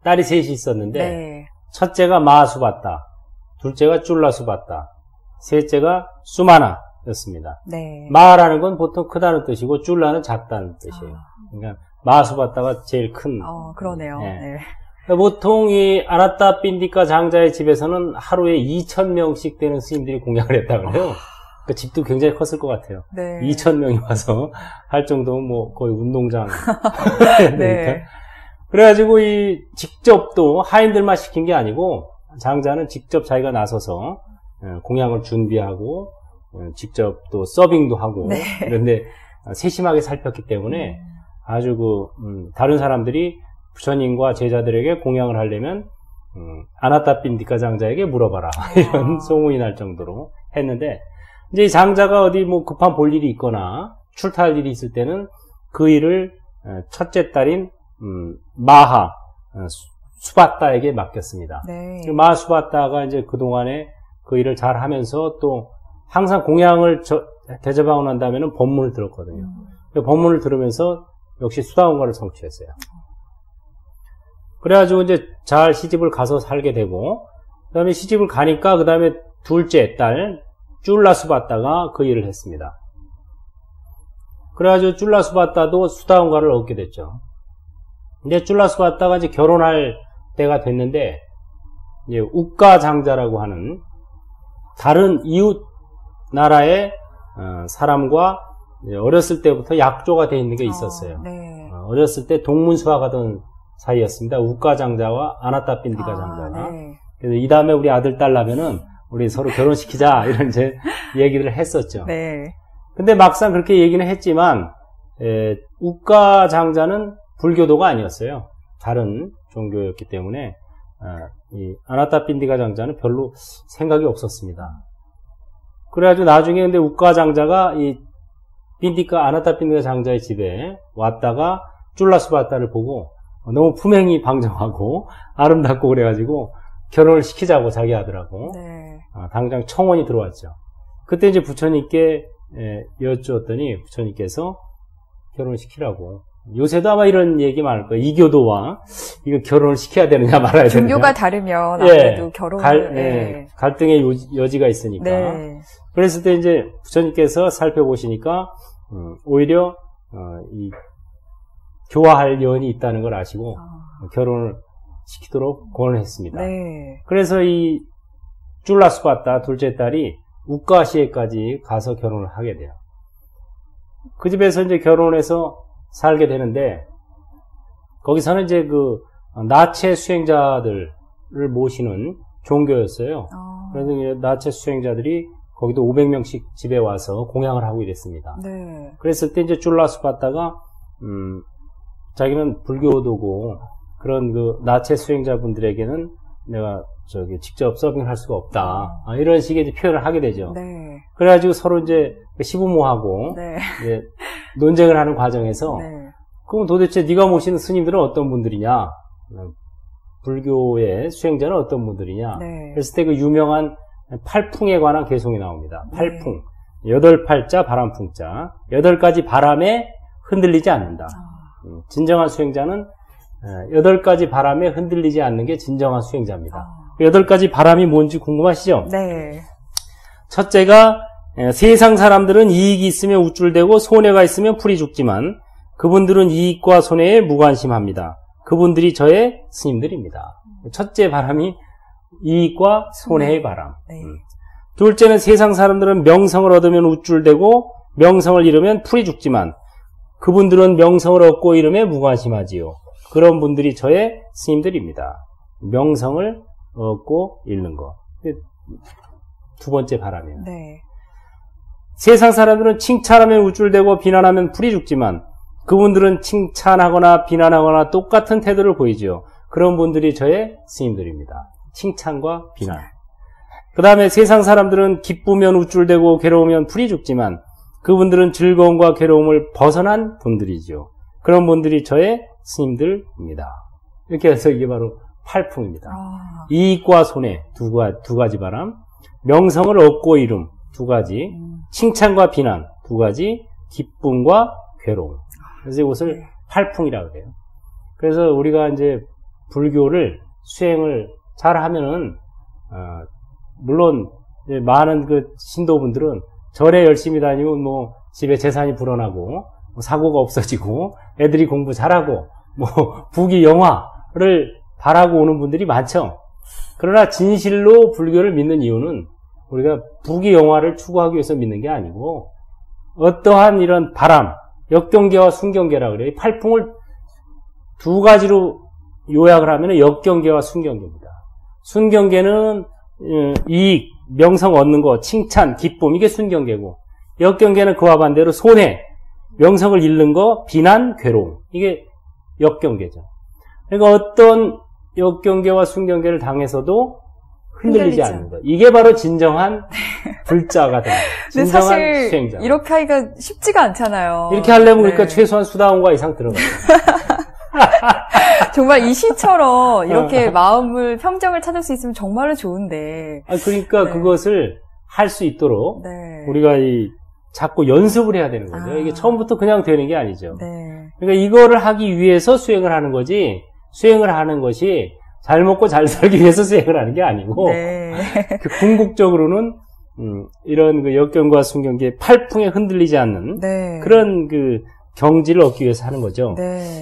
딸이 셋이 있었는데 네. 첫째가 마수바따, 둘째가 쫄라수바따, 셋째가 수마나였습니다. 네. 마라는 건 보통 크다는 뜻이고 쫄라는 작다는 뜻이에요. 그러니까 마수바따가 제일 큰. 그러네요. 네. 네. 보통 이 아나타 빈디카 장자의 집에서는 하루에 2,000명씩 되는 스님들이 공양을 했다고 그래요. 그 집도 굉장히 컸을 것 같아요. 네. 2,000명이 와서 할 정도면 뭐 거의 운동장. 네. 그래가지고 이 직접 또 하인들만 시킨 게 아니고 장자는 직접 자기가 나서서 공양을 준비하고 직접 또 서빙도 하고 네. 그런데 세심하게 살폈기 때문에 아주 다른 사람들이 부처님과 제자들에게 공양을 하려면 아나타 빈디카 장자에게 물어봐라 이런 소문이 날 정도로 했는데 이제 이 장자가 어디 뭐 급한 볼 일이 있거나 출타할 일이 있을 때는 그 일을 첫째 딸인 마하 수바따에게 맡겼습니다. 네. 마하 수바따가 이제 그동안에 그 일을 잘 하면서 또 항상 공양을 대접하고 난 다음에는 법문을 들었거든요. 그 법문을 들으면서 역시 수다원가를 성취했어요. 그래가지고 이제 잘 시집을 가서 살게 되고, 그 다음에 시집을 가니까 그 다음에 둘째 딸, 쫄라수바따가 그 일을 했습니다. 그래가지고 쫄라수바따도 수다원가를 얻게 됐죠. 근데 쫄라수바따가 이제 결혼할 때가 됐는데, 이제 우가 장자라고 하는 다른 이웃 나라의 사람과 어렸을 때부터 약조가 돼 있는 게 있었어요. 네. 어렸을 때 동문수학하던 사이였습니다. 우가 장자와 아나타 빈디카 장자가. 네. 그래서 이 다음에 우리 아들 딸 나면은 우리 서로 결혼시키자 이런 이제 얘기를 했었죠. 네. 근데 막상 그렇게 얘기는 했지만 우가 장자는 불교도가 아니었어요. 다른 종교였기 때문에 이 아나타 빈디카 장자는 별로 생각이 없었습니다. 그래가지고 나중에 근데 우가 장자가 이 아나타 빈디카 장자의 집에 왔다가 쫄라수바따를 보고 너무 품행이 방정하고 아름답고 그래가지고 결혼을 시키자고 자기 아들하고 네. 당장 청원이 들어왔죠. 그때 이제 부처님께 여쭈었더니 부처님께서 결혼을 시키라고. 요새도 아마 이런 얘기 많을 거예요. 이교도와 이거 결혼을 시켜야 되느냐 말아야 되느냐. 종교가 다르면 아무래도 결혼을 갈등의 여지가 있으니까. 네. 그랬을 때 이제 부처님께서 살펴보시니까 오히려 이 교화할 여인이 있다는 걸 아시고 결혼을 시키도록 권했습니다. 네. 그래서 이 쫄라수바따 둘째 딸이 우가시에까지 가서 결혼을 하게 돼요. 그 집에서 이제 결혼해서 살게 되는데 거기서는 이제 그 나체 수행자들을 모시는 종교였어요. 그래서 이제 나체 수행자들이 거기도 500명씩 집에 와서 공양을 하고 이랬습니다. 네. 그랬을 때 이제 쫄라수바따가 자기는 불교도고 그런 그 나체 수행자분들에게는 내가 직접 서빙을 할 수가 없다. 이런 식의 이제 표현을 하게 되죠. 네. 그래가지고 서로 이제 시부모하고 네. 이제 논쟁을 하는 과정에서 네. 그럼 도대체 네가 모시는 스님들은 어떤 분들이냐? 불교의 수행자는 어떤 분들이냐? 네. 그랬을 때 그 유명한 팔풍에 관한 개송이 나옵니다. 팔풍. 8팔자 바람풍자. 8가지 바람에 흔들리지 않는다. 진정한 수행자는 8가지 바람에 흔들리지 않는 게 진정한 수행자입니다. 8가지 바람이 뭔지 궁금하시죠? 네. 첫째가 세상 사람들은 이익이 있으면 우쭐대고 손해가 있으면 풀이 죽지만 그분들은 이익과 손해에 무관심합니다. 그분들이 저의 스님들입니다. 첫째 바람이 이익과 손해의 바람. 네. 둘째는 세상 사람들은 명성을 얻으면 우쭐대고 명성을 잃으면 풀이 죽지만 그분들은 명성을 얻고 잃음에 무관심하지요. 그런 분들이 저의 스님들입니다. 명성을 얻고 잃는 거. 두 번째 바람이에요. 네. 세상 사람들은 칭찬하면 우쭐대고 비난하면 풀이 죽지만 그분들은 칭찬하거나 비난하거나 똑같은 태도를 보이죠. 그런 분들이 저의 스님들입니다. 칭찬과 비난. 그 다음에 세상 사람들은 기쁘면 우쭐대고 괴로우면 풀이 죽지만 그분들은 즐거움과 괴로움을 벗어난 분들이죠. 그런 분들이 저의 스님들입니다. 이렇게 해서 이게 바로 팔풍입니다. 이익과 손해 두 가지 바람, 명성을 얻고 잃음 두 가지, 칭찬과 비난 두 가지, 기쁨과 괴로움. 그래서 이것을 팔풍이라고 해요. 그래서 우리가 이제 불교를 수행을 잘 하면은, 물론, 많은 그 신도분들은 절에 열심히 다니면 뭐 집에 재산이 불어나고, 뭐 사고가 없어지고, 애들이 공부 잘하고, 뭐 부귀 영화를 바라고 오는 분들이 많죠. 그러나 진실로 불교를 믿는 이유는 우리가 부귀 영화를 추구하기 위해서 믿는 게 아니고, 어떠한 이런 바람, 역경계와 순경계라 그래요. 이 팔풍을 두 가지로 요약을 하면 역경계와 순경계입니다. 순경계는 이익, 명성 얻는 거, 칭찬, 기쁨, 이게 순경계고, 역경계는 그와 반대로 손해, 명성을 잃는 거, 비난, 괴로움, 이게 역경계죠. 그러니까 어떤 역경계와 순경계를 당해서도 흔들리지 않는 거. 이게 바로 진정한 불자가 됩니다. 진정한 사실 수행자. 이렇게 하기가 쉽지가 않잖아요. 이렇게 하려면 그러니까 최소한 수다원과 이상 들어가요. 정말 이 시처럼 이렇게 마음을, 평정을 찾을 수 있으면 정말로 좋은데. 그러니까 그것을 할 수 있도록 우리가 자꾸 연습을 해야 되는 거죠. 이게 처음부터 그냥 되는 게 아니죠. 그러니까 이거를 하기 위해서 수행을 하는 거지, 수행을 하는 것이 잘 먹고 잘 살기 위해서 수행을 하는 게 아니고, 그 궁극적으로는 이런 그 역경과 순경계 팔풍에 흔들리지 않는 그런 그 경지를 얻기 위해서 하는 거죠.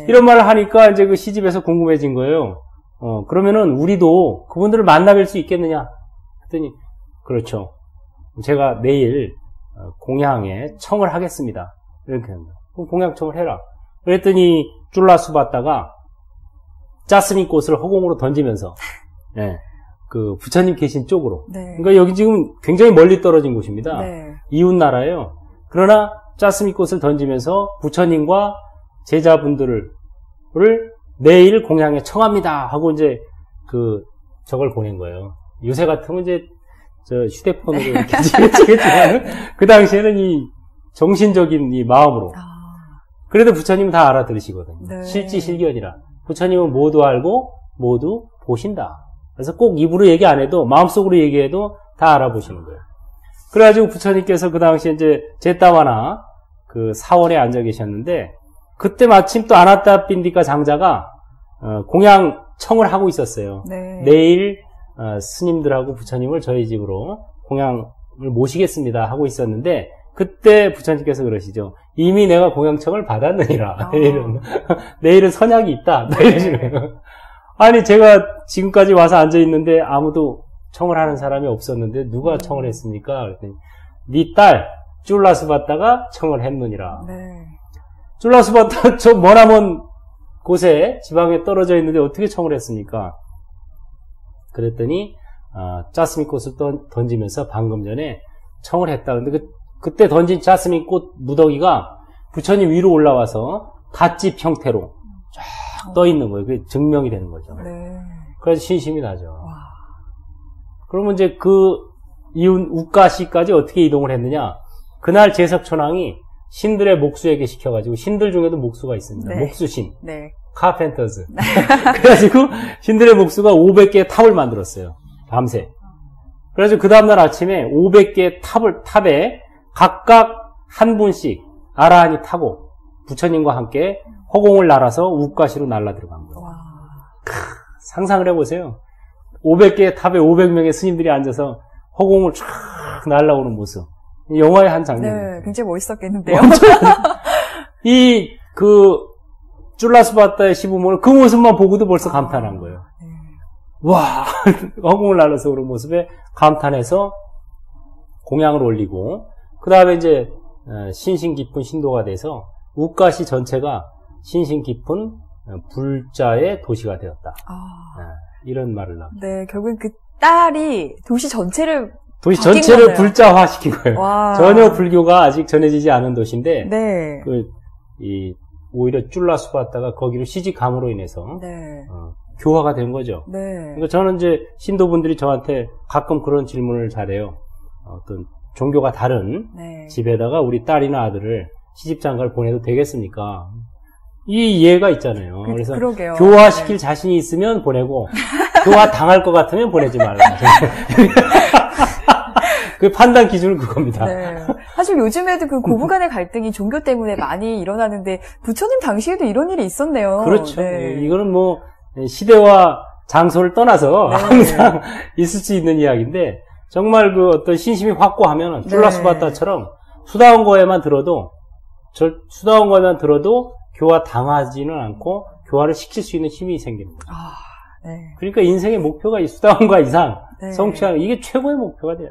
이런 말을 하니까 이제 그 시집에서 궁금해진 거예요. 그러면은 우리도 그분들을 만나뵐 수 있겠느냐? 그랬더니 그렇죠. 제가 내일 공양에 청을 하겠습니다. 이렇게 합니다. 그럼 공양청을 해라. 그랬더니 쫄라수 받다가 짜스미 꽃을 허공으로 던지면서, 그 부처님 계신 쪽으로. 그러니까 여기 지금 굉장히 멀리 떨어진 곳입니다. 이웃 나라예요. 그러나 짜스미 꽃을 던지면서 부처님과 제자분들을 내일 공양에 청합니다 하고 이제 저걸 보낸 거예요. 요새 같으면 이제 휴대폰으로 이렇게 찍겠지만 그 당시에는 이 정신적인 이 마음으로. 그래도 부처님은 다 알아들으시거든요. 실지실견이라. 부처님은 모두 알고 모두 보신다. 그래서 꼭 입으로 얘기 안 해도 마음속으로 얘기해도 다 알아보시는 거예요. 그래가지고 부처님께서 그 당시에 이제 제따와나 그 사원에 앉아 계셨는데, 그때 마침 또 아나타 빈디카 장자가 공양 청을 하고 있었어요. 내일 스님들하고 부처님을 저희 집으로 공양을 모시겠습니다 하고 있었는데, 그때 부처님께서 그러시죠. 이미 내가 공양청을 받았느니라. 내일은 선약이 있다. 이러시는 거예요. 아니, 제가 지금까지 와서 앉아있는데 아무도 청을 하는 사람이 없었는데 누가 청을 했습니까? 그랬더니 네 딸 쫄라스바타가 청을 했느니라. 쫄라스바타 저 머나먼 곳에 지방에 떨어져 있는데 어떻게 청을 했습니까? 그랬더니 짜스미 꽃을 던지면서 방금 전에 청을 했다. 근데 그때 던진 짜스미 꽃 무더기가 부처님 위로 올라와서 갓집 형태로 쫙 떠 있는 거예요. 그게 증명이 되는 거죠. 그래서 신심이 나죠. 그러면 이제 그 이웃 우가시까지 어떻게 이동을 했느냐? 그날 제석천왕이 신들의 목수에게 시켜가지고, 신들 중에도 목수가 있습니다. 목수신. 카펜터즈. 그래가지고 신들의 목수가 500개의 탑을 만들었어요. 밤새. 그래서 그 다음날 아침에 500개의 탑에 각각 한 분씩 아라한이 타고 부처님과 함께 허공을 날아서 우가시로 날아 들어간 거예요. 상상을 해보세요. 500개의 탑에 500명의 스님들이 앉아서 허공을 쫙 날아오는 모습. 영화의 한 장면이에요. 굉장히 멋있었겠는데요. 쫄라스바타의 시부모는 그 모습만 보고도 벌써 감탄한 거예요. 와, 허공을 날아서 그런 모습에 감탄해서 공양을 올리고, 그 다음에 이제 신신 깊은 신도가 돼서 우가시 전체가 신신 깊은 불자의 도시가 되었다. 이런 말을 나옵니다. 결국엔 그 딸이 도시 전체를 불자화 시킨 거예요. 전혀 불교가 아직 전해지지 않은 도시인데, 오히려 쫄라스바타가 거기로 시집감으로 인해서 교화가 된 거죠. 그러니까 저는 이제 신도분들이 저한테 가끔 그런 질문을 잘해요. 어떤 종교가 다른 집에다가 우리 딸이나 아들을 시집장가를 보내도 되겠습니까? 이 이해가 있잖아요. 그래서 그러게요. 교화시킬 자신이 있으면 보내고 교화 당할 것 같으면 보내지 말라. 그 판단 기준은 그겁니다. 사실 요즘에도 그 고부간의 갈등이 종교 때문에 많이 일어나는데 부처님 당시에도 이런 일이 있었네요. 그렇죠. 이거는 뭐 시대와 장소를 떠나서 네. 항상 있을 수 있는 이야기인데 정말 그 어떤 신심이 확고하면 줄라스바타처럼 수다운 거에만 들어도 교화 당하지는 않고 교화를 시킬 수 있는 힘이 생깁니다. 네. 그러니까 인생의 목표가 이 수다운과 이상 네. 성취하는 이게 최고의 목표가 돼요.